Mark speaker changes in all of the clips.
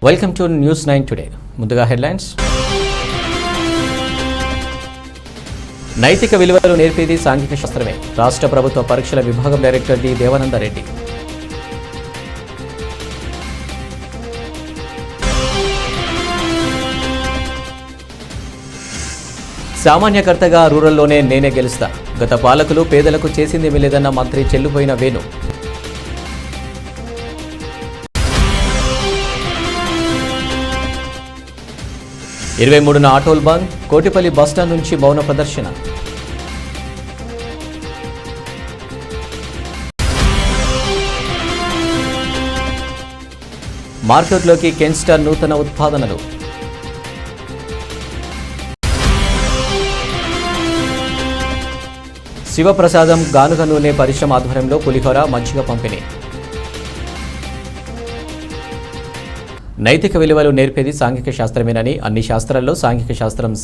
Speaker 1: Welcome to news 9 today. ముందుగా headlines. నైతిక విలువలు నేర్పేది సాంఘిక శాస్త్రమే. రాష్ట్ర ప్రభుత్వ పరీక్షల విభాగం డైరెక్టర్ డి దేవానందరెడ్డి. సామాన్యకర్తగా రూరల్లోనే నేనే గెలుస్తా. గత పాలకులు పేదలకు చేసిందేమీ లేదన్న మంత్రి చెల్లుపోయిన వేణు. ఇరవై 23న ఆటోల్ బంద్. కోటిపల్లి బస్టాండ్ నుంచి మౌన ప్రదర్శన. మార్కెట్లోకి కెన్స్టార్ నూతన ఉత్పాదనలు. శివప్రసాదం గానుగ నూనె పరిశ్రమ ఆధ్వర్యంలో పులిహోర మజ్జిగ పంపిణీ. నైతిక విలువలు నేర్పేది సాంఘిక శాస్త్రమేనని, అన్ని శాస్త్రాల్లో సాంఘిక శాస్త్రం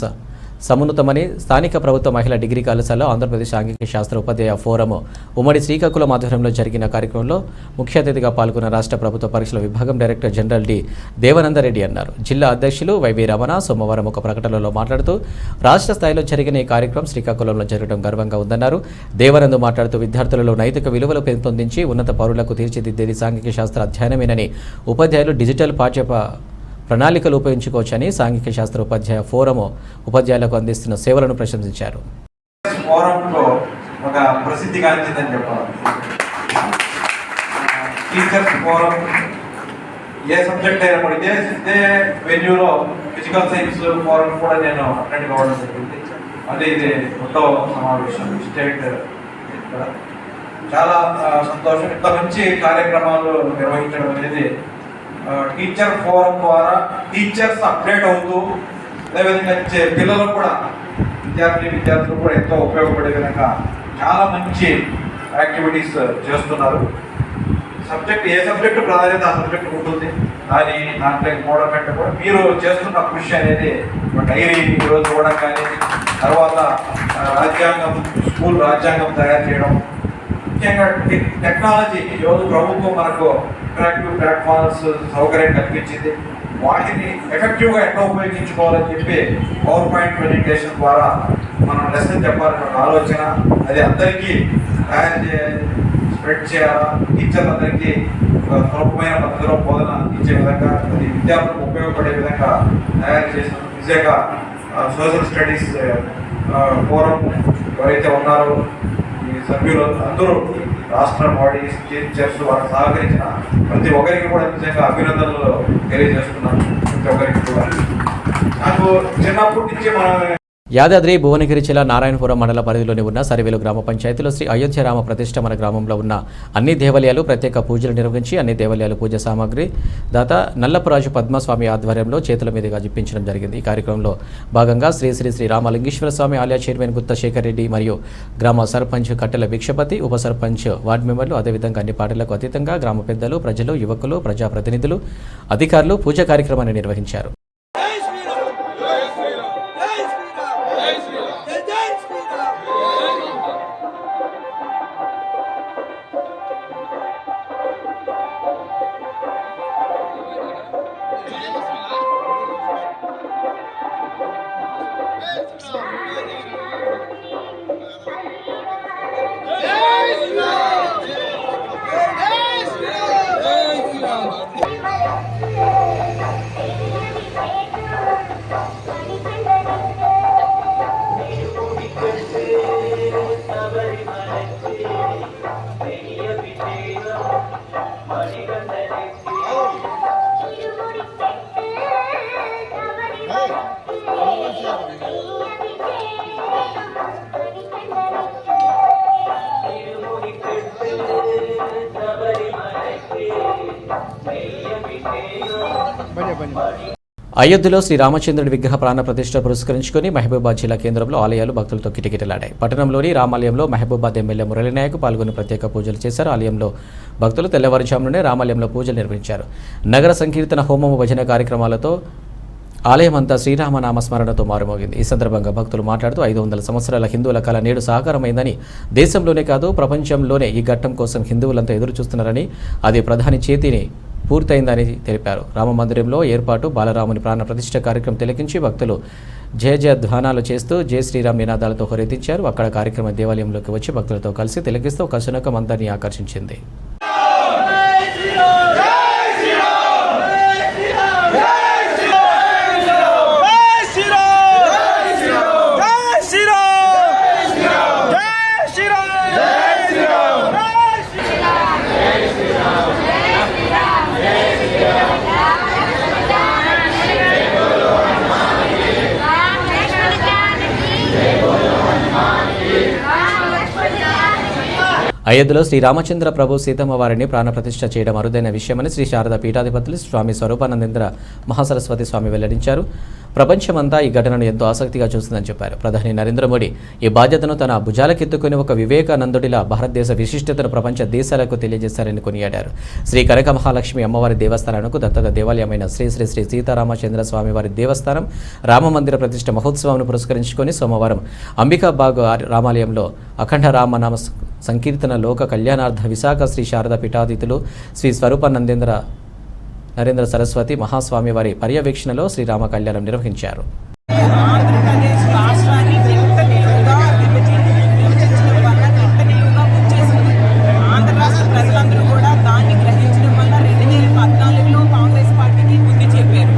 Speaker 1: సమున్నతమని స్థానిక ప్రభుత్వ మహిళా డిగ్రీ కళాశాలలో ఆంధ్రప్రదేశ్ సాంఘిక శాస్త్ర ఉపాధ్యాయ ఫోరం ఉమ్మడి శ్రీకాకుళం ఆధ్వర్యంలో జరిగిన కార్యక్రమంలో ముఖ్య అతిథిగా పాల్గొన్న రాష్ట్ర ప్రభుత్వ పరీక్షల విభాగం డైరెక్టర్ జనరల్ డి దేవానందరెడ్డి అన్నారు. జిల్లా అధ్యక్షులు వైవి రమణ సోమవారం ఒక ప్రకటనలో మాట్లాడుతూ రాష్ట్ర స్థాయిలో జరిగిన ఈ కార్యక్రమం శ్రీకాకుళంలో జరగడం గర్వంగా ఉందన్నారు. దేవానంద్ మాట్లాడుతూ విద్యార్థులలో నైతిక విలువలు పెంపొందించి ఉన్నత పౌరులకు తీర్చిదిద్దేది సాంఘిక శాస్త్ర అధ్యయనమేనని, ఉపాధ్యాయులు డిజిటల్ పాఠ్య ప్రణాళికలు ఉపయోగించుకోవచ్చని సాంఘిక శాస్త్ర ఉపాధ్యాయ ఫోరం ఉపాధ్యాయులకు అందిస్తున్న సేవలను ప్రశంసించారు.
Speaker 2: ఒక ప్రసిద్ధిగాంచిందని చెప్పాలి. టీచర్స్ ఫోరం ఏ సబ్జెక్ట్ అయినప్పటికీ ఇదే వెన్యూలో ఫిజికల్ సైన్స్ ఫోరం కూడా నేను అటెండ్ కావడం జరిగింది. అంటే ఇది రెండో సమావేశం స్టేట్. చాలా సంతోషం. ఇంత మంచి కార్యక్రమాలు నిర్వహించడం అనేది టీచర్ ఫోరం ద్వారా టీచర్స్ అప్డేట్ అవుతూ అదేవిధంగా పిల్లలకు కూడా విద్యార్థులు కూడా ఎంతో ఉపయోగపడే విధంగా చాలా మంచి యాక్టివిటీస్ చేస్తున్నారు. సబ్జెక్ట్ ఏ సబ్జెక్టు ప్రాధాన్యత ఆ సబ్జెక్టు ఉంటుంది. దాంట్లో మోడల్ కంటే కూడా మీరు చేస్తున్న కృషి అనేది డైరీ ఈరోజు చూడడం కానీ, తర్వాత స్కూల్ రాజ్యాంగం తయారు చేయడం, ముఖ్యంగా టెక్నాలజీ ఈరోజు ప్రభుత్వం మనకు ఇంటరాక్టివ్ ప్లాట్ఫామ్స్ సౌకర్యం కల్పించింది. వాటిని ఎఫెక్టివ్గా ఎట్లా ఉపయోగించుకోవాలని చెప్పి పవర్ పాయింట్ ప్రెజెంటేషన్ ద్వారా మనం లెసన్ చెప్పాలన్న ఆలోచన. అది అందరికీ తయారు చేయాలి, స్ప్రెడ్ చేయాలా, టీచర్లందరికీ సులభమైన పద్ధతిలో బోధన ఇచ్చే విధంగా, అది విద్యార్థులకు ఉపయోగపడే విధంగా తయారు చేసిన విజయగా సోషల్ స్టడీస్ ఫోరం ఎవరైతే ఉన్నారో ఈ సభ్యులు అందరూ రాష్ట్ర బాడీస్, టీచర్స్ వారికి సహకరించిన ప్రతి ఒక్కరికి కూడా నిజంగా అభినందనలు తెలియజేస్తున్నాను. ప్రతి ఒక్కరికి కూడా నాకు చిన్నప్పటి నుంచి
Speaker 1: యాదాద్రి భువనగిరి జిల్లా నారాయణపురం మండల పరిధిలోని ఉన్న సరివేలు గ్రామ పంచాయతీలో శ్రీ అయోధ్యరామ ప్రతిష్ట మన గ్రామంలో ఉన్న అన్ని దేవాలయాలు ప్రత్యేక పూజలు నిర్వహించి అన్ని దేవాలయాలు పూజ సామాగ్రి దాత నల్లపురాజు పద్మస్వామి ఆధ్వర్యంలో చేతుల మీదుగా జిప్పించడం జరిగింది. ఈ కార్యక్రమంలో భాగంగా శ్రీ శ్రీ శ్రీ రామలింగేశ్వర స్వామి ఆలయ చైర్మన్ గుత్త శేఖర్ రెడ్డి మరియు గ్రామ సర్పంచ్ కట్టెల భిక్షపతి, ఉప సర్పంచ్, వార్డు మెంబర్లు, అదేవిధంగా అన్ని పార్టీలకు అతీతంగా గ్రామ పెద్దలు, ప్రజలు, యువకులు, ప్రజాప్రతినిధులు, అధికారులు పూజా కార్యక్రమాన్ని నిర్వహించారు. అయోధ్యలో శ్రీరామచంద్రుడి విగ్రహ ప్రాణ ప్రతిష్ఠ పురస్కరించుకుని మహబూబాద్ జిల్లా కేంద్రంలో ఆలయాలు భక్తులతో కిటకిటలాడాయి. పట్టణంలోని రామాలయంలో మహబూబాద్ ఎమ్మెల్యే మురళీనాయక్ పాల్గొని ప్రత్యేక పూజలు చేశారు. ఆలయంలో భక్తులు తెల్లవారుజాము నుండే రామాలయంలో పూజలు నిర్వహించారు. నగర సంకీర్తన, హోమము, భజన కార్యక్రమాలతో ఆలయం అంతా శ్రీరామ నామస్మరణతో మారుమోగింది. ఈ సందర్భంగా భక్తులు మాట్లాడుతూ 500 సంవత్సరాల హిందువుల కళ నేడు సాకారమైందని, దేశంలోనే కాదు ప్రపంచంలోనే ఈ ఘట్టం కోసం హిందువులంతా ఎదురు చూస్తున్నారని, అది ప్రధాని చేతిని పూర్తయిందని తెలిపారు. రామ మందిరంలో ఏర్పాటు బాలరాముని ప్రాణ ప్రతిష్ఠ కార్యక్రమం తిలకించి భక్తులు జయ జయ ధ్వానాలు చేస్తూ జయ శ్రీరామ్ నినాదాలతో హోరెత్తించారు. అక్కడ కార్యక్రమం దేవాలయంలోకి వచ్చి భక్తులతో కలిసి తిలకిస్తూ ఒక శునకం అందరినీ ఆకర్షించింది. అయోధ్యలో శ్రీరామచంద్ర ప్రభు సీతమ్మ వారిని ప్రాణప్రతిష్ఠ చేయడం అరుదైన విషయమని శ్రీ శారదా పీఠాధిపతులు స్వామి స్వరూపానందేంద్ర మహాసరస్వతి స్వామి వెల్లడించారు. ప్రపంచమంతా ఈ ఘటనను ఎంతో ఆసక్తిగా చూస్తుందని చెప్పారు. ప్రధాని నరేంద్ర మోడీ ఈ బాధ్యతను తన భుజాలకెత్తుకుని ఒక వివేకానందుడిలా భారతదేశ విశిష్టతను ప్రపంచ దేశాలకు తెలియజేశారని కొనియాడారు. శ్రీ కనక మహాలక్ష్మి అమ్మవారి దేవస్థానానికి దత్తత దేవాలయమైన శ్రీ శ్రీ శ్రీ సీతారామచంద్ర స్వామి వారి దేవస్థానం రామమందిర ప్రతిష్ఠ మహోత్సవాన్ని పురస్కరించుకొని సోమవారం అంబికాబాగ్ రామాలయంలో అఖండ రామనామ సంకీర్తన లోక కళ్యాణార్థ విశాఖ శ్రీ శారదా పీఠాధితులు శ్రీ స్వరూపానందేంద్ర నరేంద్ర సరస్వతి మహాస్వామి వారి పర్యవేక్షణలో శ్రీరామ కళ్యాణం నిర్వహించారు.
Speaker 3: ఆంధ్రప్రదేశ్ రాష్ట్రాన్ని విభజించడం వల్ల నిలువుగా ముంచేసింది. ఆంధ్ర రాష్ట్ర ప్రజలందరూ కూడా దాన్ని గ్రహించడం వల్ల 2014లో కాంగ్రెస్ పార్టీకి బుద్ధి చెప్పారు.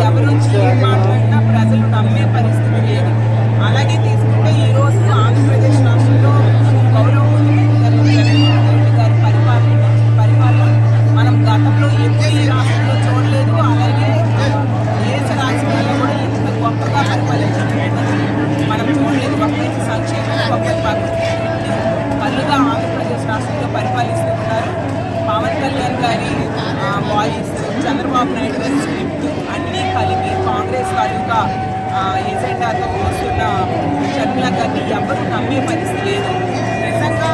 Speaker 3: ఎవరు వచ్చి మాట్లాడినా ప్రజలు నమ్మే పరిస్థితి లేదు. అలాగే తీసుకుంటే ఈరోజు ఆంధ్రప్రదేశ్ రాష్ట్రంలో గౌరవ జగన్మోహన్ రెడ్డి గారి పరిపాలన మనం గతంలో ఎప్పుడు ఈ రాష్ట్రంలో చూడలేదు. అలాగే దేశ రాజకీయాల్లో కూడా ఇంత గొప్పగా పరిపాలించడం మనం చూడలేదు. ఒక్కరికి సంక్షేమం ఒక్కరికి కళ్ళుగా ఆంధ్రప్రదేశ్ రాష్ట్రంలో పరిపాలిస్తున్నారు. పవన్ కళ్యాణ్ గారి వాయిస్, చంద్రబాబు నాయుడు గారి స్క్రిప్ట్ అన్నీ కలిపి కాంగ్రెస్ తాలూకా ఎజెండాతో వస్తున్న షర్మిల గారిని ఎవరు నమ్మే పరిస్థితి లేదు. నిజంగా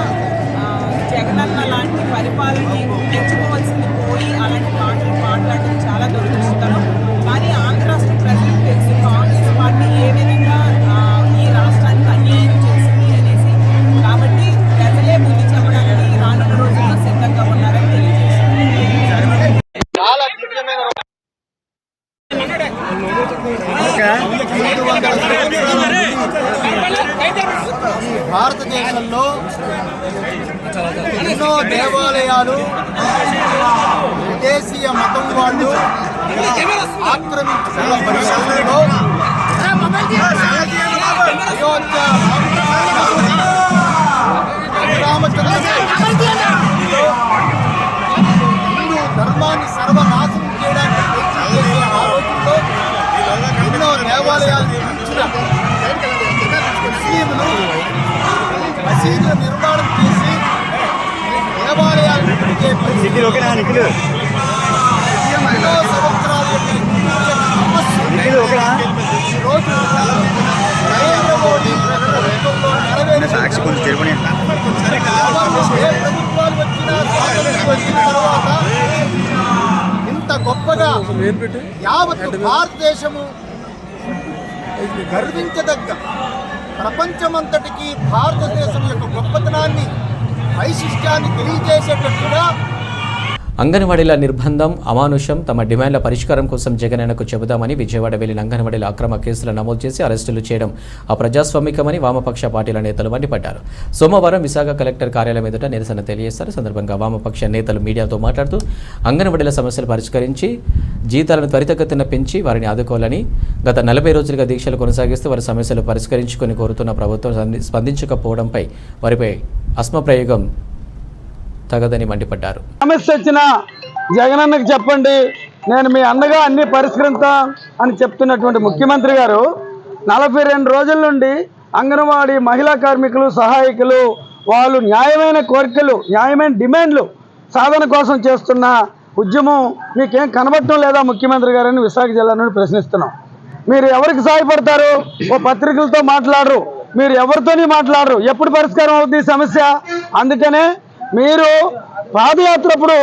Speaker 3: జగనన్న లాంటి పరిపాలనని తెచ్చుకోవాల్సింది పోయి అలాంటి మాటలు మాట్లాడడం చాలా దురదృష్టకరం. కానీ ఆంధ్ర రాష్ట్ర ప్రజలకు తెలిసి కాంగ్రెస్ పార్టీ ఏ విధంగా ఈ రాష్ట్రానికి అన్యాయం చేసింది అనేసి. కాబట్టి ప్రజలే బుద్ధి చెప్పడానికి రానున్న రోజుల్లో సిద్ధంగా ఉన్నారని తెలియజేశారు.
Speaker 4: భారతదేశంలో ఎన్నో దేవాలయాలు విదేశీయ మతం వాళ్ళు ఆక్రమించుకున్న పరిస్థితుల్లో అయోధ్య రామచంద్ర హిందూ ధర్మాన్ని సర్వనాశనం చేయడానికి ప్రయత్నం చేసే ఆ రోజుల్లో ఎన్నో దేవాలయాలు నిర్మించిన ముస్లింలు మసీదుల నిర్మాణం చేసి దేవాలయాలు నిర్మించే పరిస్థితి ఎన్నో సంవత్సరాలు ఈరోజు నరేంద్ర మోడీ ప్రభుత్వంలో నెరవేర్చిన ఏ ప్రభుత్వాలు వచ్చిన తర్వాత ఇంత గొప్పగా యావత్ భారతదేశము గర్వించదగ్గ ప్రపంచమంతటికి భారతదేశం యొక్క గొప్పతనాన్ని వైశిష్ట్యాన్ని తెలియజేసేటట్టుగా
Speaker 1: అంగన్వాడీల నిర్బంధం అమానుషం. తమ డిమాండ్ల పరిష్కారం కోసం జగనన్నకు చెబుదామని విజయవాడ వెళ్లిన అంగన్వాడీల అక్రమ కేసులు నమోదు చేసి అరెస్టులు చేయడం అప్రజాస్వామికమని వామపక్ష పార్టీల నేతలు మండిపడ్డారు. సోమవారం విశాఖ కలెక్టర్ కార్యాలయం ఎదుట నిరసన తెలియజేస్తారు. సందర్భంగా వామపక్ష నేతలు మీడియాతో మాట్లాడుతూ అంగన్వాడీల సమస్యలు పరిష్కరించి జీతాలను త్వరితగతిన పెంచి వారిని ఆదుకోవాలని, గత 40 రోజులుగా దీక్షలు కొనసాగిస్తూ వారి సమస్యలు పరిష్కరించుకొని కోరుతున్న ప్రభుత్వం స్పందించకపోవడంపై వారిపై అస్మప్రయోగం తగదని మండిపడ్డారు.
Speaker 5: సమస్య వచ్చిన జగనన్నకు చెప్పండి, నేను మీ అన్నగా అన్ని పరిష్కరిస్తా అని చెప్తున్నటువంటి ముఖ్యమంత్రి గారు 42 రోజుల నుండి అంగన్వాడీ మహిళా కార్మికులు, సహాయకులు వాళ్ళు న్యాయమైన కోరికలు, న్యాయమైన డిమాండ్లు సాధన కోసం చేస్తున్న ఉద్యమం మీకేం కనబడటం లేదా ముఖ్యమంత్రి గారని విశాఖ జిల్లా నుండి ప్రశ్నిస్తున్నాం. మీరు ఎవరికి సహాయపడతారు? ఓ పత్రికలతో మాట్లాడరు, మీరు ఎవరితోని మాట్లాడరు. ఎప్పుడు పరిష్కారం అవుతుంది ఈ సమస్య? అందుకనే మీరు పాదయాత్రప్పుడు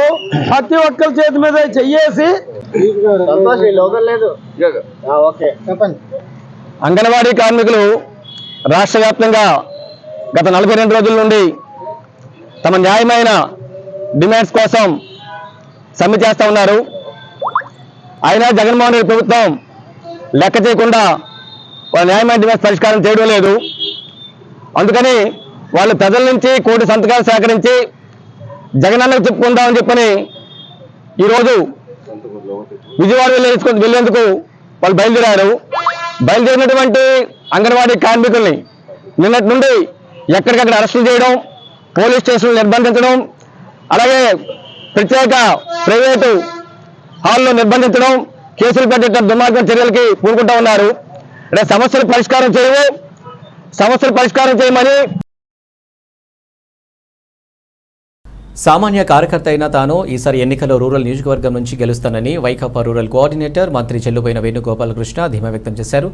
Speaker 5: ప్రతి ఒక్కరి చేతి మీద చెయ్యేసి అంగన్వాడీ కార్మికులు రాష్ట్ర వ్యాప్తంగా గత 42 రోజుల నుండి తమ న్యాయమైన
Speaker 6: డిమాండ్స్ కోసం సమ్మె చేస్తూ ఉన్నారు. అయినా జగన్మోహన్ రెడ్డి ప్రభుత్వం లెక్క చేయకుండా వాళ్ళ న్యాయమైన డిమాండ్స్ పరిష్కారం చేయడం లేదు. అందుకని వాళ్ళు ప్రజల నుంచి 1 కోటి సంతకాలు సేకరించి జగనన్నకు చెప్పుకుందామని చెప్పని ఈరోజు విజయవాడ వెళ్ళేందుకు వాళ్ళు బయలుదేరారు. బయలుదేరినటువంటి అంగన్వాడీ కార్మికుల్ని నిన్నటి నుండి ఎక్కడికక్కడ అరెస్టులు చేయడం, పోలీస్ స్టేషన్లు నిర్బంధించడం, అలాగే ప్రత్యేక ప్రైవేటు హాల్లో నిర్బంధించడం, కేసులు పెట్టే దుర్మార్గం చర్యలకి పూనుకుంటా ఉన్నారు. అంటే సమస్యలు పరిష్కారం చేయమని
Speaker 1: సామాన్య కార్యకర్త అయిన తాను ఈసారి ఎన్నికల్లో రూరల్ నియోజకవర్గం నుంచి గెలుస్తానని వైకాపా రూరల్ కోఆర్డినేటర్ మంత్రి చెల్లుబోయిన వేణుగోపాలకృష్ణ ధీమా వ్యక్తం చేశారు.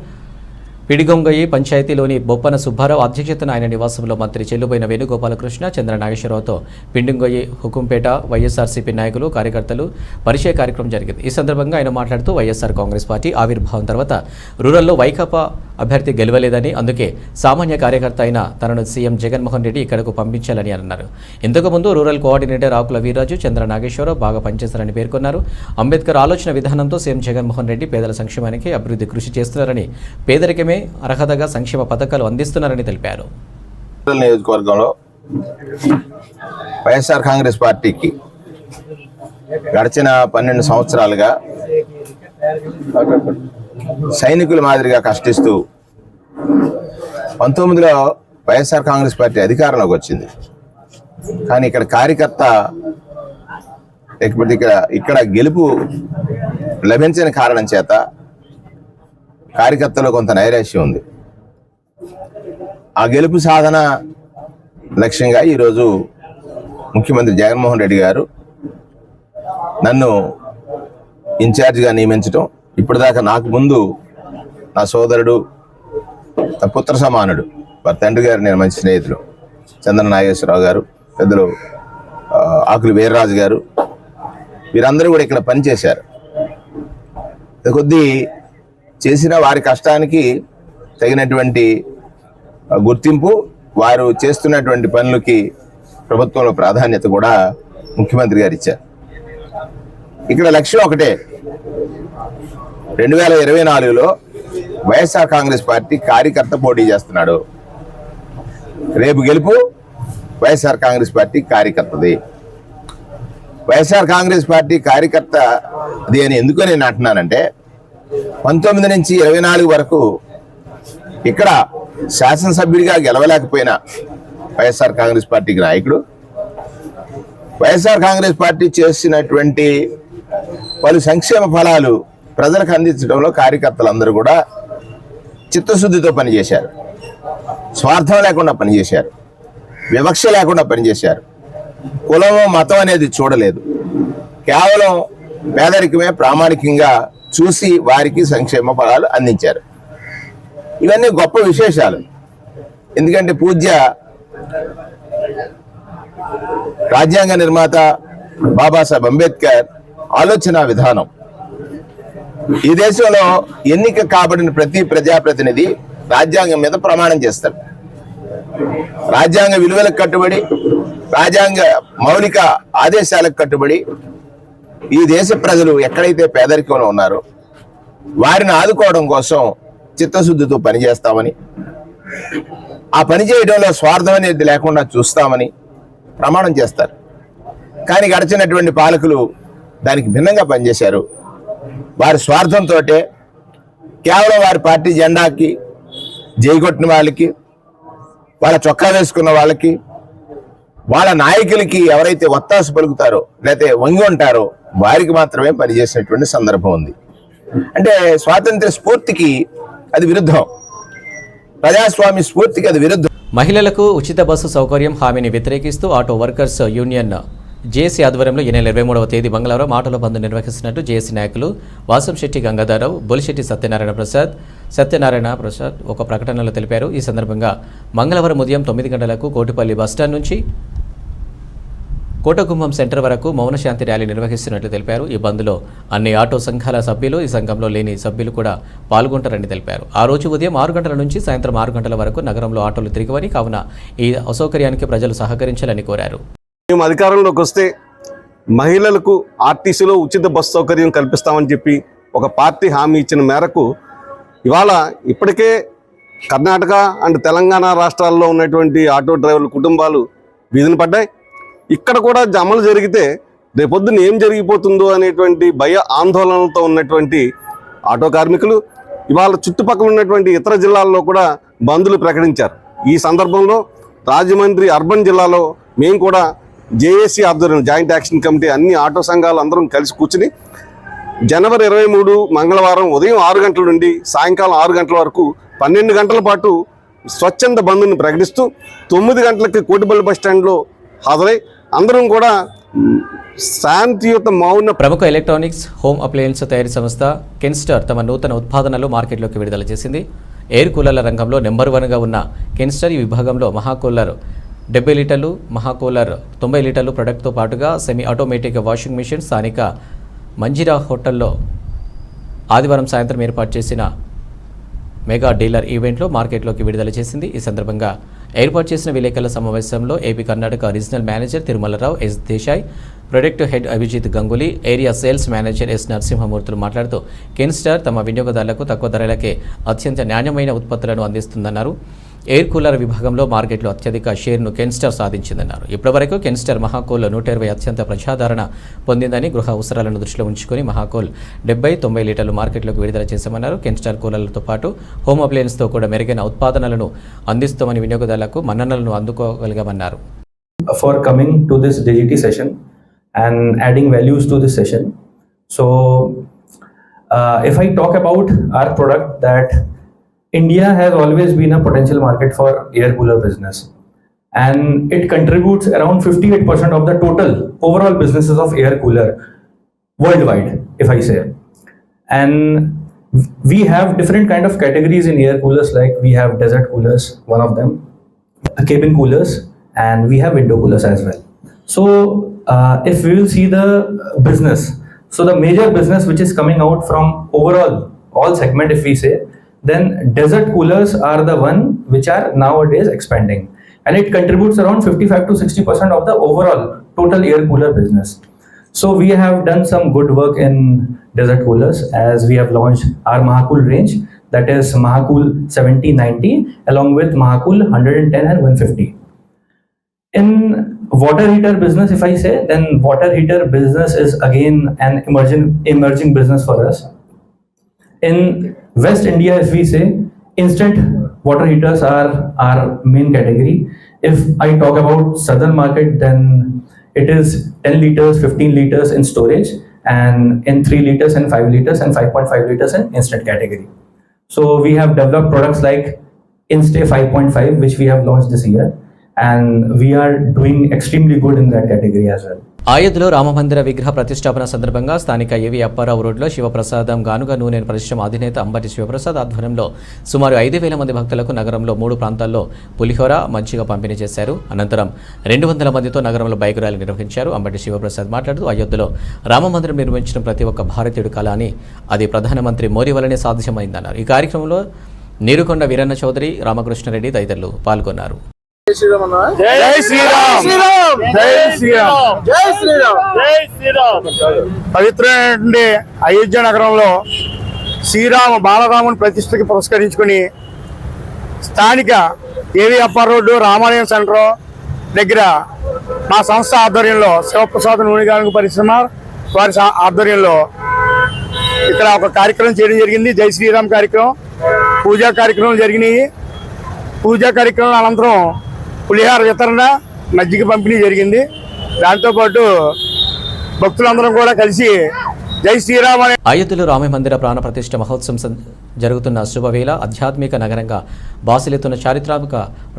Speaker 1: పిడిగొంగయి పంచాయతీలోని బొప్పన సుబ్బారావు అధ్యక్షతన ఆయన నివాసంలో మంత్రి చెల్లుబోయిన వేణుగోపాలకృష్ణ, చంద్ర నాగేశ్వరరావుతో పిండింగొయ్యి, హుకుంపేట వైఎస్ఆర్సీపీ నాయకులు, కార్యకర్తలు పరిచయ కార్యక్రమం జరిగింది. ఈ సందర్భంగా ఆయన మాట్లాడుతూ వైఎస్ఆర్ కాంగ్రెస్ పార్టీ ఆవిర్భావం తర్వాత రూరల్లో వైకాపా అభ్యర్థి గెలవలేదని, అందుకే సామాన్య కార్యకర్త అయిన తనను సీఎం జగన్మోహన్ రెడ్డి ఇక్కడకు పంపించాలని అన్నారు. ఇంతకుముందు రూరల్ కోఆర్డినేటర్ ఆకుల వీర్రాజు, చంద్ర నాగేశ్వరరావు బాగా పనిచేస్తారని పేర్కొన్నారు. అంబేద్కర్ ఆలోచన విధానంతో సీఎం జగన్మోహన్ రెడ్డి పేదల సంక్షేమానికి అభివృద్ధి కృషి చేస్తున్నారని, పేదరికమే అర్హతగా సంక్షేమ పథకాలు అందిస్తున్నారని తెలిపారు.
Speaker 7: నియోజకవర్గంలో వైఎస్ఆర్ కాంగ్రెస్ పార్టీకి గడిచిన 12 సంవత్సరాలుగా సైనికుల మాదిరిగా కష్టిస్తూ 19లో వైఎస్ఆర్ కాంగ్రెస్ పార్టీ అధికారంలోకి వచ్చింది. కానీ ఇక్కడ కార్యకర్త లేకపోతే ఇక్కడ గెలుపు లభించని కారణం చేత కార్యకర్తలో కొంత నైరాశ్యం ఉంది. ఆ గెలుపు సాధన లక్ష్యంగా ఈరోజు ముఖ్యమంత్రి జగన్మోహన్ రెడ్డి గారు నన్ను ఇన్ఛార్జిగా నియమించడం, ఇప్పటిదాకా నాకు ముందు నా సోదరుడు, నా పుత్ర సమానుడు, వారి తండ్రి గారు నేను మంచి స్నేహితులు చంద్ర నాగేశ్వరరావు గారు, పెద్దలు ఆకుల వీర్రాజు గారు, వీరందరూ కూడా ఇక్కడ పనిచేశారు. కొద్ది చేసిన వారి కష్టానికి తగినటువంటి గుర్తింపు, వారు చేస్తున్నటువంటి పనులకి ప్రభుత్వంలో ప్రాధాన్యత కూడా ముఖ్యమంత్రి గారు ఇచ్చారు. ఇక్కడ లక్ష్యం ఒకటే, 2024లో వైఎస్ఆర్ కాంగ్రెస్ పార్టీ కార్యకర్త పోటీ చేస్తున్నాడు. రేపు గెలుపు వైఎస్ఆర్ కాంగ్రెస్ పార్టీ కార్యకర్తది. వైఎస్ఆర్ కాంగ్రెస్ పార్టీ కార్యకర్త అది అని ఎందుకు నేను అంటున్నానంటే, 19 నుంచి 24 వరకు ఇక్కడ శాసనసభ్యుడిగా గెలవలేకపోయినా వైఎస్ఆర్ కాంగ్రెస్ పార్టీకి నాయకుడు, వైఎస్ఆర్ కాంగ్రెస్ పార్టీ చేసినటువంటి పలు సంక్షేమ ఫలాలు ప్రజలకు అందించడంలో కార్యకర్తలందరూ కూడా చిత్తశుద్ధితో పనిచేశారు, స్వార్థం లేకుండా పనిచేశారు, వివక్ష లేకుండా పనిచేశారు. కులం మతం అనేది చూడలేదు, కేవలం పేదరికమే ప్రామాణికంగా చూసి వారికి సంక్షేమ ఫలాలు అందించారు. ఇవన్నీ గొప్ప విశేషాలు. ఎందుకంటే పూజ్య రాజ్యాంగ నిర్మాత బాబాసాహెబ్ అంబేద్కర్ ఆలోచన విధానం, ఈ దేశంలో ఎన్నిక కాబడిన ప్రతి ప్రజాప్రతినిధి రాజ్యాంగం మీద ప్రమాణం చేస్తారు. రాజ్యాంగ విలువలకు కట్టుబడి, రాజ్యాంగ మౌలిక ఆదేశాలకు కట్టుబడి ఈ దేశ ప్రజలు ఎక్కడైతే పేదరికంలో ఉన్నారో వారిని ఆదుకోవడం కోసం చిత్తశుద్ధితో పనిచేస్తామని, ఆ పని చేయడంలో స్వార్థం అనేది లేకుండా చూస్తామని ప్రమాణం చేస్తారు. కానీ గడిచినటువంటి పాలకులు దానికి భిన్నంగా పనిచేశారు. వారి స్వార్థంతో కేవలం వారి పార్టీ జెండాకి జైకొట్టిన వాళ్ళకి, వాళ్ళ చొక్కా వేసుకున్న వాళ్ళకి, వాళ్ళ నాయకులకి ఎవరైతే ఒత్తాసు పలుకుతారో లేకపోతే వంగి ఉంటారో వారికి మాత్రమే పనిచేసినటువంటి సందర్భం ఉంది. అంటే స్వాతంత్ర స్ఫూర్తికి అది విరుద్ధం, ప్రజాస్వామ్య స్ఫూర్తికి అది విరుద్ధం.
Speaker 1: మహిళలకు ఉచిత బస్సు సౌకర్యం హామీని వ్యతిరేకిస్తూ ఆటో వర్కర్స్ యూనియన్ జేఏసీ ఆధ్వర్యంలో ఈ నెల 23వ తేదీ మంగళవారం ఆటోల బంద్ నిర్వహిస్తున్నట్టు జేఏసీ నాయకులు వాసంశెట్టి గంగాధరరావు, బొలిశెట్టి సత్యనారాయణ ప్రసాద్ ఒక ప్రకటనలో తెలిపారు. ఈ సందర్భంగా మంగళవారం ఉదయం 9 గంటలకు కోటిపల్లి బస్టాండ్ నుంచి కోటగుమ్మం సెంటర్ వరకు మౌనశాంతి ర్యాలీ నిర్వహిస్తున్నట్లు తెలిపారు. ఈ బంద్లో అన్ని ఆటో సంఘాల సభ్యులు, ఈ సంఘంలో లేని సభ్యులు కూడా పాల్గొంటారని తెలిపారు. ఆ రోజు ఉదయం 6 గంటల నుంచి సాయంత్రం 6 గంటల వరకు నగరంలో ఆటోలు తిరిగవని, కావున ఈ అసౌకర్యానికి ప్రజలు సహకరించాలని కోరారు.
Speaker 8: మేము అధికారంలోకి వస్తే మహిళలకు ఆర్టీసీలో ఉచిత బస్సు సౌకర్యం కల్పిస్తామని చెప్పి ఒక పార్టీ హామీ ఇచ్చిన మేరకు ఇవాళ ఇప్పటికే కర్ణాటక అండ్ తెలంగాణ రాష్ట్రాల్లో ఉన్నటువంటి ఆటో డ్రైవర్ల కుటుంబాలు వీధిన పడ్డాయి. ఇక్కడ కూడా అమలు జరిగితే రేపొద్దున ఏం జరిగిపోతుందో అనేటువంటి భయ ఆందోళనలతో ఉన్నటువంటి ఆటో కార్మికులు ఇవాళ చుట్టుపక్కల ఉన్నటువంటి ఇతర జిల్లాల్లో కూడా బంద్లు ప్రకటించారు. ఈ సందర్భంలో రాజమండ్రి అర్బన్ జిల్లాలో మేము కూడా జేఏసీ ఆధ్వర్యంలో జాయింట్ యాక్షన్ కమిటీ అన్ని ఆటో సంఘాలు అందరం కలిసి కూర్చుని జనవరి 23 మంగళవారం ఉదయం 6 గంటల నుండి సాయంకాలం 6 గంటల వరకు 12 గంటల పాటు స్వచ్ఛంద బంద్ను ప్రకటిస్తూ 9 గంటలకి కోటిపల్లి బస్టాండ్లో హాజరై అందరం కూడా శాంతియుత మౌన.
Speaker 1: ప్రముఖ ఎలక్ట్రానిక్స్ హోమ్ అప్లయన్స్ తయారీ సంస్థ కెన్స్టర్ తమ నూతన ఉత్పాదనలు మార్కెట్లోకి విడుదల చేసింది. ఎయిర్ కూలర్ల రంగంలో నెంబర్ 1గా ఉన్న కెన్స్టర్ ఈ విభాగంలో మహాకూలర్ 70 లీటర్లు, మహాకూలర్ 90 లీటర్లు ప్రొడక్ట్తో పాటుగా సెమీ ఆటోమేటిక్ వాషింగ్ మిషన్ స్థానిక మంజిరా హోటల్లో ఆదివారం సాయంత్రం ఏర్పాటు చేసిన మెగా డీలర్ ఈవెంట్లో మార్కెట్లోకి విడుదల చేసింది. ఈ సందర్భంగా ఏర్పాటు చేసిన విలేకరుల సమావేశంలో AP Karnataka regional manager Tirumalarao S Desai, product head Abhijit Ganguly, area sales manager S Narasimhamurthulu మాట్లాడుతూ కెన్స్టర్ తమ వినియోగదారులకు తక్కువ ధరలకే అత్యంత నాణ్యమైన ఉత్పత్తులను అందిస్తుందన్నారు. ఎయిర్ కూలర్ విభాగంలో మార్కెట్లో అత్యధిక షేర్ను కెన్స్టర్ సాధించిందన్నారు. ఇప్పటివరకు కెన్స్టర్ మహాకూల్ 120 అత్యంత ప్రజాదరణ పొందిందని, గృహ అవసరాలను దృష్టిలో ఉంచుకొని మహాకూల్ 70-90 లీటర్లు మార్కెట్లోకి విడుదల చేశామన్నారు. కెన్స్టర్ కూలర్లతో పాటు హోమ్ అప్లయన్స్తో కూడా మెరుగైన ఉత్పాదనలను అందిస్తామని వినియోగదారులకు మన్ననలను అందుకోగలిగామన్నారు.
Speaker 9: For coming to this DGT session and adding values to this session. So if I talk about our product, that India has always been a potential market for air cooler business, and it contributes around 58% of the total overall businesses of air cooler worldwide, if I say. And we have different kind of categories in air coolers, like we have desert coolers, one of them, cabin coolers, and we have window coolers as well. So if we will see the business, so the major business which is coming out from overall all segment, if we say, then desert coolers are the one which are nowadays expanding, and it contributes around 55 to 60% of the overall total air cooler business. So we have done some good work in desert coolers, as we have launched our Mahacool range, that is Mahacool 70-90 along with Mahacool 110 and 150. In water heater business, if I say, then water heater business is again an emerging business for us. In West India, if we say, instant water heaters are our main category. If I talk about southern market, then it is 10 liters, 15 liters in storage, and in 3 liters and 5 liters and 5.5 liters in instant category. So we have developed products like Instay 5.5, which we have launched this year, and we are doing extremely good in that category as well.
Speaker 1: ఆయదులో రామమందిర విగ్రహ ప్రతిష్టాపన సందర్భంగా స్థానిక ఏవి అప్పారావు రోడ్లో శివప్రసాదం గానుగ నూనె పరిశ్రమ అధినేత అంబటి శివప్రసాద్ ఆధ్వర్యంలో సుమారు 5,000 మంది భక్తులకు నగరంలో 3 ప్రాంతాల్లో పులిహోర, మజ్జిగ పంపిణీ చేశారు. అనంతరం 200 మందితో నగరంలో బైక్ ర్యాలీ నిర్వహించారు. అంబటి శివప్రసాద్ మాట్లాడుతూ అయోధ్యలో రామమందిరం నిర్మించిన ప్రతి ఒక్క భారతీయుడి కళ అని, అది ప్రధానమంత్రి మోదీ వల్లనే సాధ్యమైందన్నారు. ఈ కార్యక్రమంలో నీరుకొండ వీరన్న చౌదరి, రామకృష్ణారెడ్డి తదితరులు పాల్గొన్నారు.
Speaker 5: జై శ్రీరామ్, జై శ్రీరామ్, జై శ్రీరామ్, జై శ్రీరామ్, జై శ్రీరామ్. పవిత్రమైనటువంటి అయోధ్య నగరంలో శ్రీరామ బాలరాముని ప్రతిష్టకి పురస్కరించుకుని స్థానిక ఏవి అప్పర్ రోడ్డు రామాలయం సెంటర్ దగ్గర మా సంస్థ ఆధ్వర్యంలో శివప్రసాద్ నూనె గానుగ పరిశ్రమ వారి ఆధ్వర్యంలో ఇక్కడ ఒక కార్యక్రమం చేయడం జరిగింది. జై శ్రీరామ్ కార్యక్రమం, పూజా కార్యక్రమం జరిగినాయి. పూజా కార్యక్రమం అనంతరం పులిహార వితరణ, మజ్జిగ పంపిణీ జరిగింది. దాంతోపాటు భక్తులందరం కూడా కలిసి జై శ్రీరామ్ అనే.
Speaker 1: అయోధ్యలో రామమందిర ప్రాణ ప్రతిష్ఠ మహోత్సవం జరుగుతున్న శుభవేళ ఆధ్యాత్మిక నగరంగా బాసిలెత్తున్న చారిత్రాత్మక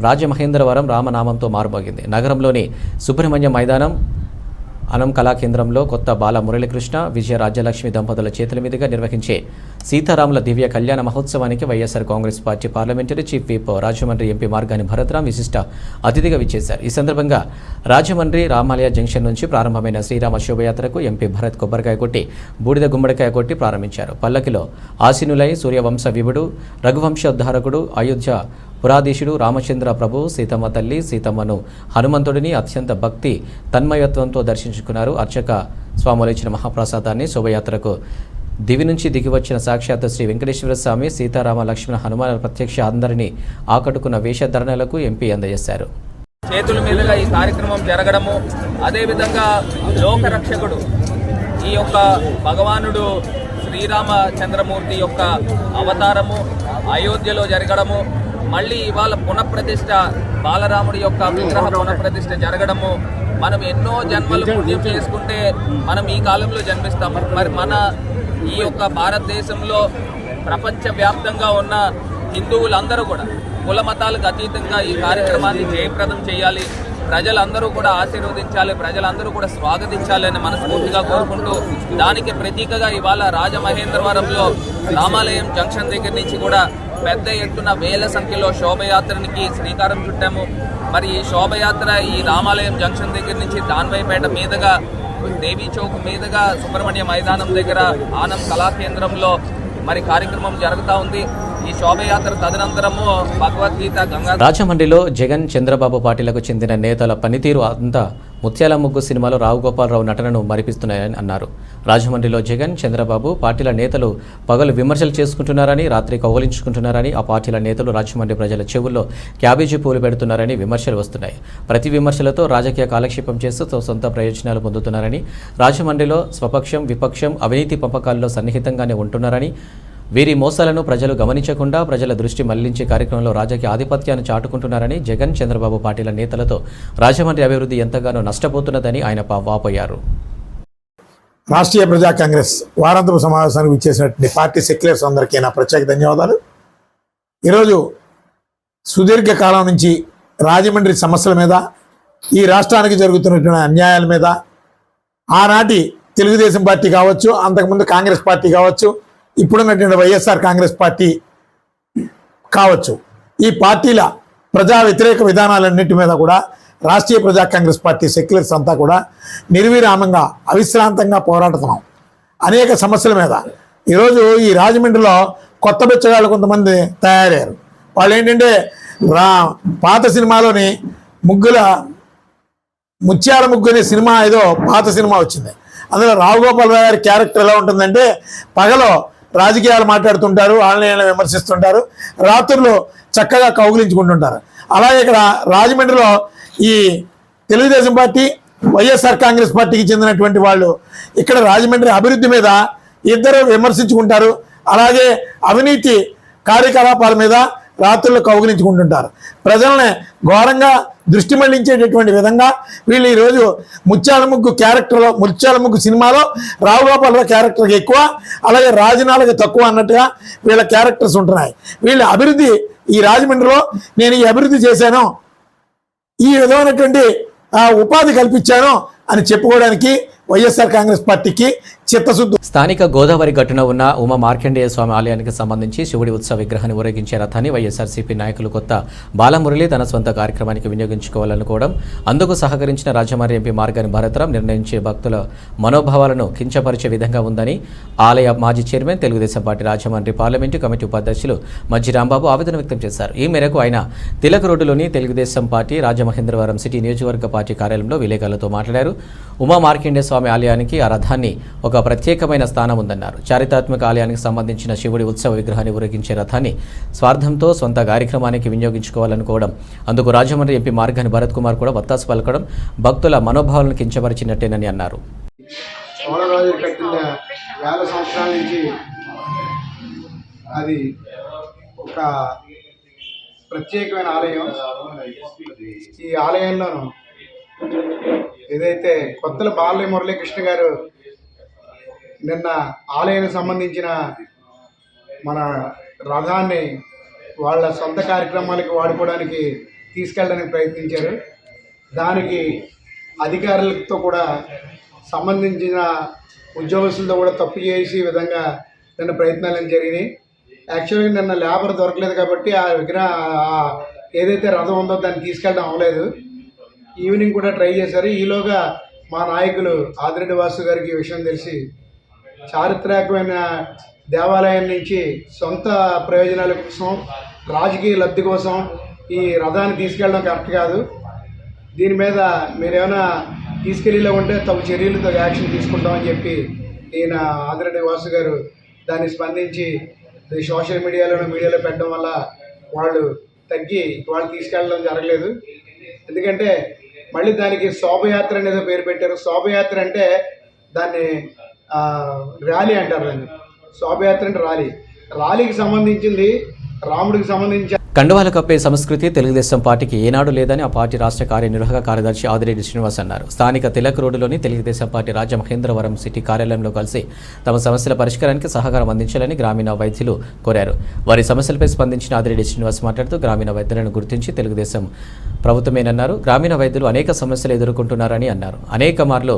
Speaker 1: రాజమహేంద్రవరం రామనామంతో మారుమోగింది. నగరంలోని సుబ్రహ్మణ్య మైదానం అనం కళాకేంద్రంలో కొత్త బాల మురళీకృష్ణ, విజయ రాజ్యలక్ష్మి దంపతుల చేతుల మీదుగా నిర్వహించే సీతారాముల దివ్య కళ్యాణ మహోత్సవానికి YSR Congress party parliamentary chief whip Rajahmundry MP Margani Bharatram విశిష్ట అతిథిగా విచ్చేశారు. ఈ సందర్భంగా రాజమండ్రి రామాలయ జంక్షన్ నుంచి ప్రారంభమైన శ్రీరామ శోభయాత్రకు ఎంపీ భరత్ కొబ్బరికాయ కొట్టి, బూడిద గుమ్మడికాయ కొట్టి ప్రారంభించారు. పల్లకిలో ఆసీనులై సూర్యవంశ విభుడు, రఘువంశోద్ధారకుడు, అయోధ్య పురాధీశుడు రామచంద్ర ప్రభు సీతమ్మ తల్లి సీతమ్మను హనుమంతుడిని అత్యంత భక్తి తన్మయత్వంతో దర్శించుకున్నారు. అర్చక స్వాములు ఇచ్చిన మహాప్రసాదాన్ని శోభయాత్రకు దివి నుంచి దిగివచ్చిన సాక్షాత్ శ్రీ వెంకటేశ్వర స్వామి సీతారామ లక్ష్మణ హనుమాన్ ప్రత్యక్ష అందరినీ ఆకట్టుకున్న వేషధరణలకు ఎంపీ అందజేశారు.
Speaker 10: చేతుల మీదుగా ఈ కార్యక్రమం జరగడము, అదేవిధంగా లోకరక్షకుడు ఈ యొక్క భగవానుడు శ్రీరామచంద్రమూర్తి యొక్క అవతారము అయోధ్యలో జరగడము, మళ్ళీ ఇవాళ పునఃప్రతిష్ఠ బాలరాముడి యొక్క విగ్రహ పునఃప్రతిష్ఠ జరగడము, మనం ఎన్నో జన్మలు పుణ్యం చేసుకుంటే మనం ఈ కాలంలో జన్మిస్తాం. మరి మన ఈ యొక్క భారతదేశంలో ప్రపంచవ్యాప్తంగా ఉన్న హిందువులందరూ కూడా కుల మతాలకు అతీతంగా ఈ కార్యక్రమాన్ని జయప్రదం చేయాలి, ప్రజలందరూ కూడా ఆశీర్వదించాలి, ప్రజలందరూ కూడా స్వాగతించాలని మనస్ఫూర్తిగా కోరుకుంటూ, దానికి ప్రతీకగా ఇవాళ రాజమహేంద్రవరంలో రామాలయం జంక్షన్ దగ్గర నుంచి కూడా పెద్ద ఎత్తున వేల సంఖ్యలో శోభయాత్రనికి శ్రీకారం చుట్టాము. మరి ఈ శోభయాత్ర ఈ రామాలయం జంక్షన్ దగ్గర నుంచి దాన్వైపేట మీదుగా దేవీ చౌక్ మీదుగా సుబ్రహ్మణ్య మైదానం దగ్గర ఆనం కళాకేంద్రంలో మరి కార్యక్రమం జరుగుతూ ఉంది. ఈ శోభయాత్ర తదనంతరము భగవద్గీత గంగా.
Speaker 1: రాజమండ్రిలో జగన్ చంద్రబాబు పార్టీలకు చెందిన నేతల పనితీరు అంతా ముత్యాల ముగ్గు సినిమాలో రావు గోపాలరావు నటనను మరిపిస్తున్నాయని అన్నారు. రాజమండ్రిలో జగన్ చంద్రబాబు పార్టీల నేతలు పగలు విమర్శలు చేసుకుంటున్నారని, రాత్రి కౌగిలించుకుంటున్నారని, ఆ పార్టీల నేతలు రాజమండ్రి ప్రజల చెవుల్లో క్యాబేజీ పూలు పెడుతున్నారని విమర్శలు వస్తున్నాయి. ప్రతి విమర్శలతో రాజకీయ కాలక్షేపం చేస్తూ సొంత ప్రయోజనాలు పొందుతున్నారని, రాజమండ్రిలో స్వపక్షం విపక్షం అవినీతి పంపకాల్లో సన్నిహితంగానే ఉంటున్నారని, వీరి మోసాలను ప్రజలు గమనించకుండా ప్రజల దృష్టి మళ్లించే కార్యక్రమంలో రాజకీయ ఆధిపత్యాన్ని చాటుకుంటున్నారని, జగన్ చంద్రబాబు పార్టీల నేతలతో రాజమండ్రి అభివృద్ధి ఎంతగానో నష్టపోతున్నదని ఆయన వాపోయారు.
Speaker 11: రాష్ట్రీయ ప్రజా కాంగ్రెస్ వారాంతపు సమావేశానికి ఇచ్చేసినటువంటి పార్టీ సెక్యులర్స్ అందరికీ నా ప్రత్యేక ధన్యవాదాలు. ఈరోజు సుదీర్ఘకాలం నుంచి రాజమండ్రి సమస్యల మీద, ఈ రాష్ట్రానికి జరుగుతున్నటువంటి అన్యాయాల మీద ఆనాటి తెలుగుదేశం పార్టీ కావచ్చు, అంతకుముందు కాంగ్రెస్ పార్టీ కావచ్చు, ఇప్పుడున్నటువంటి వైఎస్ఆర్ కాంగ్రెస్ పార్టీ కావచ్చు, ఈ పార్టీల ప్రజా వ్యతిరేక విధానాలన్నింటి మీద కూడా రాష్ట్రీయ ప్రజా కాంగ్రెస్ పార్టీ సెక్యులర్స్ అంతా కూడా నిర్విరామంగా అవిశ్రాంతంగా పోరాడుతున్నాం అనేక సమస్యల మీద. ఈరోజు ఈ రాజమండ్రిలో కొత్త బిచ్చగాళ్ళు కొంతమంది తయారయ్యారు. వాళ్ళు ఏంటంటే పాత సినిమాలోని ముత్యాల ముగ్గు అనే సినిమా ఏదో పాత సినిమా వచ్చింది. అందులో రావు గోపాలరావు గారి క్యారెక్టర్ ఎలా ఉంటుందంటే, పగలో రాజకీయాలు మాట్లాడుతుంటారు, వాళ్ళని విమర్శిస్తుంటారు, రాత్రులు చక్కగా కౌగిలించుకుంటుంటారు. అలాగే ఇక్కడ రాజమండ్రిలో ఈ తెలుగుదేశం పార్టీ వైఎస్ఆర్ కాంగ్రెస్ పార్టీకి చెందినటువంటి వాళ్ళు ఇక్కడ రాజమండ్రి అభివృద్ధి మీద ఇద్దరు విమర్శించుకుంటారు, అలాగే అవినీతి కార్యకలాపాల మీద రాత్రులు కౌగిలించుకుంటుంటారు. ప్రజల్ని ఘోరంగా దృష్టి మళ్లించేటటువంటి విధంగా వీళ్ళు ఈరోజు ముత్యాల ముగ్గు సినిమాలో రావు గోపాలరావు క్యారెక్టర్కి ఎక్కువ, అలాగే రాజనాలకు తక్కువ అన్నట్టుగా వీళ్ళ క్యారెక్టర్స్ ఉంటున్నాయి. వీళ్ళ అభివృద్ధి ఈ రాజమండ్రిలో నేను ఈ అభివృద్ధి చేశాను, ఈ విధమైనటువంటి ఉపాధి కల్పించాను అని చెప్పుకోవడానికి వైఎస్ఆర్ కాంగ్రెస్ పార్టీకి చిత్తశుద్ధి.
Speaker 1: స్థానిక గోదావరి గట్టున ఉన్న ఉమా మార్కండేయ స్వామి ఆలయానికి సంబంధించి శివుడి ఉత్సవ విగ్రహాన్ని ఊరేగించే రథాన్ని వైఎస్ఆర్సీపీ నాయకులు కొత్త బాలమురళి తన సొంత కార్యక్రమానికి వినియోగించుకోవాలనుకోవడం, అందుకు సహకరించిన రాజమండ్రి ఎంపీ మార్గాని భారతరాం నిర్ణయించే భక్తుల మనోభావాలను కించపరిచే విధంగా ఉందని ఆలయ మాజీ chairman Telugu Desam party Rajahmundry parliament committee ఉపాధ్యక్షులు మజ్జి రాంబాబు ఆవేదన వ్యక్తం చేశారు. ఈ మేరకు ఆయన తిలక్ రోడ్డులోని తెలుగుదేశం పార్టీ రాజమహేంద్రవరం సిటీ నియోజకవర్గ పార్టీ కార్యాలయంలో విలేకరులతో మాట్లాడారు. ఉమా మార్కండేయ స్వామి ఆలయానికి ఆ రథాన్ని ఒక ప్రత్యేకమైన స్థానం ఉందన్నారు. చారిత్రాత్మక ఆలయానికి సంబంధించిన శివుడి ఉత్సవ విగ్రహాన్ని ఊరేగించే రథాన్ని స్వార్థంతో సొంత కార్యక్రమానికి వినియోగించుకోవాలనుకోవడం, అందుకు రాజమండ్రి ఎంపీ మార్గాని భరత్ కుమార్ కూడా వత్తాసు పలకడం భక్తుల మనోభావాలను కించపరిచినట్టేనని అన్నారు.
Speaker 4: చోళరాజు కట్టిన వేల సంవత్సరాల నుంచి అది ఒక ప్రత్యేకమైన ఆలయం. ఈ ఆలయంలోనూ ఏదైతే కొత్తల బాల మురళీకృష్ణ గారు నిన్న ఆలయానికి సంబంధించిన మన రథాన్ని వాళ్ళ సొంత కార్యక్రమాలకు వాడుకోవడానికి తీసుకెళ్ళడానికి ప్రయత్నించారు. దానికి అధికారులతో కూడా సంబంధించిన ఉద్యోగస్తులతో కూడా తప్పు చేసే విధంగా నిన్న ప్రయత్నాలు జరిగినాయి. యాక్చువల్గా నిన్న లేబర్ దొరకలేదు కాబట్టి ఆ ఏదైతే రథం ఉందో దాన్ని తీసుకెళ్ళడం అవ్వలేదు. ఈవినింగ్ కూడా ట్రై చేశారు. ఈలోగా మా నాయకులు ఆదిరెడ్డి వాసు గారికి ఈ విషయం తెలిసి చారిత్రాత్మకమైన దేవాలయం నుంచి సొంత ప్రయోజనాల కోసం రాజకీయ లబ్ధి కోసం ఈ రథాన్ని తీసుకెళ్ళడం కరెక్ట్ కాదు. దీని మీద మీరేమైనా తీసుకెళ్ళేలా ఉంటే తగు చర్యలతో యాక్షన్ తీసుకుంటామని చెప్పి ఈయన ఆదిరెడ్డి వాసు గారు దాన్ని స్పందించి సోషల్ మీడియాలో పెట్టడం వల్ల వాళ్ళు తగ్గి వాళ్ళు తీసుకెళ్ళడం జరగలేదు. ఎందుకంటే మళ్ళీ దానికి శోభయాత్ర అనేది పేరు పెట్టారు. శోభయాత్ర అంటే దాన్ని ర్యాలీ అంటారు. దాన్ని శోభయాత్ర అంటే ర్యాలీకి సంబంధించింది, రాముడికి సంబంధించి.
Speaker 1: కండువాల కప్పే సంస్కృతి తెలుగుదేశం పార్టీకి ఏనాడు లేదని ఆ పార్టీ రాష్ట్ర కార్యనిర్వాహక కార్యదర్శి ఆదిరెడ్డి శ్రీనివాస్ అన్నారు. స్థానిక తిలక్ రోడ్డులోని తెలుగుదేశం పార్టీ రాజమహేంద్రవరం సిటీ కార్యాలయంలో కలిసి తమ సమస్యల పరిష్కారానికి సహకారం అందించాలని గ్రామీణ వైద్యులు కోరారు. వారి సమస్యలపై స్పందించిన ఆదిరెడ్డి శ్రీనివాస్ మాట్లాడుతూ గ్రామీణ వైద్యులను గుర్తించి తెలుగుదేశం ప్రభుత్వమేనన్నారు. గ్రామీణ వైద్యులు అనేక సమస్యలు ఎదుర్కొంటున్నారని అన్నారు. అనేక మార్లు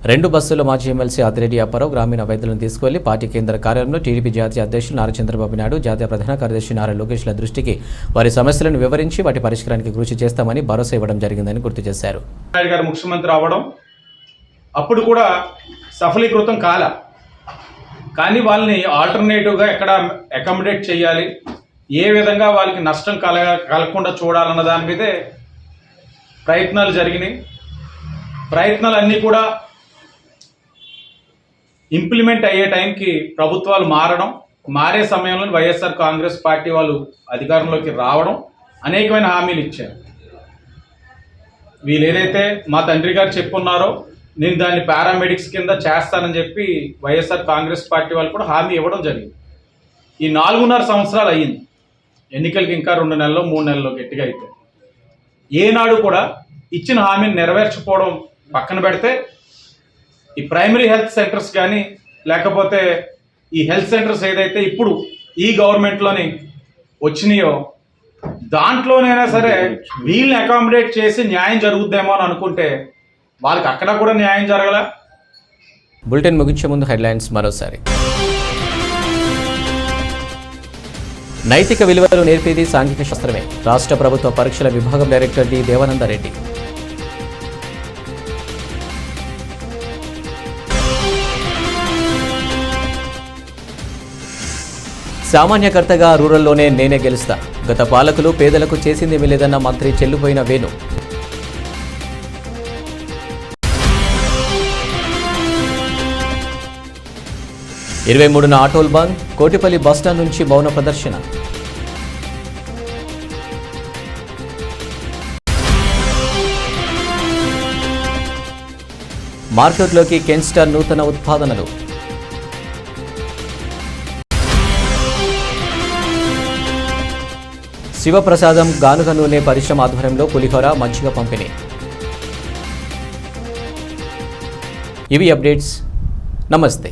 Speaker 1: 2 బస్సుల్లో మాజీ ఎమ్మెల్సీ ఆదిరెడ్డి అప్పారావు గ్రామీణ వైద్యులను తీసుకువెళ్లి పార్టీ కేంద్ర కార్యాలయంలో టీడీపీ జాతీయ అధ్యక్షులు నారా చంద్రబాబు నాయుడు, జాతీయ ప్రధాన కార్యదర్శి నారా లోకేష్ల దృష్టికి వారి సమస్యలను వివరించి వాటి పరిష్కారానికి కృషి చేస్తామని భరోసా ఇవ్వడం జరిగిందని గుర్తు చేశారు.
Speaker 12: నాయుడు గారు ముఖ్యమంత్రి అవ్వడం అప్పుడు కూడా సఫలీకృతం కాల, కానీ వాళ్ళని ఆల్టర్నేటివ్గా ఎక్కడ అకామిడేట్ చేయాలి, ఏ విధంగా వాళ్ళకి నష్టం కలగకుండా చూడాలన్న దాని మీదే ప్రయత్నాలు జరిగినాయి. ప్రయత్నాలన్నీ కూడా ఇంప్లిమెంట్ అయ్యే టైంకి ప్రభుత్వాలు మారే సమయంలో వైఎస్ఆర్ కాంగ్రెస్ పార్టీ వాళ్ళు అధికారంలోకి రావడం, అనేకమైన హామీలు ఇచ్చారు. వీళ్ళు ఏదైతే మా తండ్రి గారు చెప్పున్నారో నేను దాన్ని పారామెడిక్స్ కింద చేస్తానని చెప్పి వైఎస్ఆర్ కాంగ్రెస్ పార్టీ వాళ్ళు కూడా హామీ ఇవ్వడం జరిగింది. ఈ 4.5 సంవత్సరాలు అయ్యింది. ఎన్నికలకి ఇంకా 2 నెలలు 3 నెలలు గట్టిగా అయితే ఏనాడు కూడా ఇచ్చిన హామీని నెరవేర్చకపోవడం పక్కన పెడితే, ఈ ప్రైమరీ హెల్త్ సెంటర్స్ కానీ లేకపోతే ఈ హెల్త్ సెంటర్స్ ఏదైతే ఇప్పుడు ఈ గవర్నమెంట్లోని వచ్చినాయో దాంట్లోనైనా సరే వీళ్ళని అకామిడేట్ చేసి న్యాయం జరుగుద్దేమో అని అనుకుంటే వాళ్ళకి అక్కడ కూడా న్యాయం జరగల.
Speaker 1: బులెటిన్ ముగించే ముందు హెడ్లైన్స్ మరోసారి. నైతిక విలువలు నేర్పేది సాంఘిక శాస్త్రమే. రాష్ట్ర ప్రభుత్వ పరీక్షల విభాగం డైరెక్టర్ డి దేవానందరెడ్డి. సామాన్యకర్తగా రూరల్లోనే నేనే గెలుస్తా. గత పాలకులు పేదలకు చేసిందేమీ లేదన్న మంత్రి చెల్లుపోయిన వేణు. ఇరవై 23న ఆటోల్ బంద్. కోటిపల్లి బస్టాండ్ నుంచి మౌన ప్రదర్శన. మార్కెట్లోకి కెన్స్టార్ నూతన ఉత్పాదనలు. శివప్రసాదం గానుగ నూనె పరిశ్రమ ఆధ్వర్యంలో పులిహోర, మజ్జిగ పంపిణీ. ఇవి అప్డేట్స్. నమస్తే.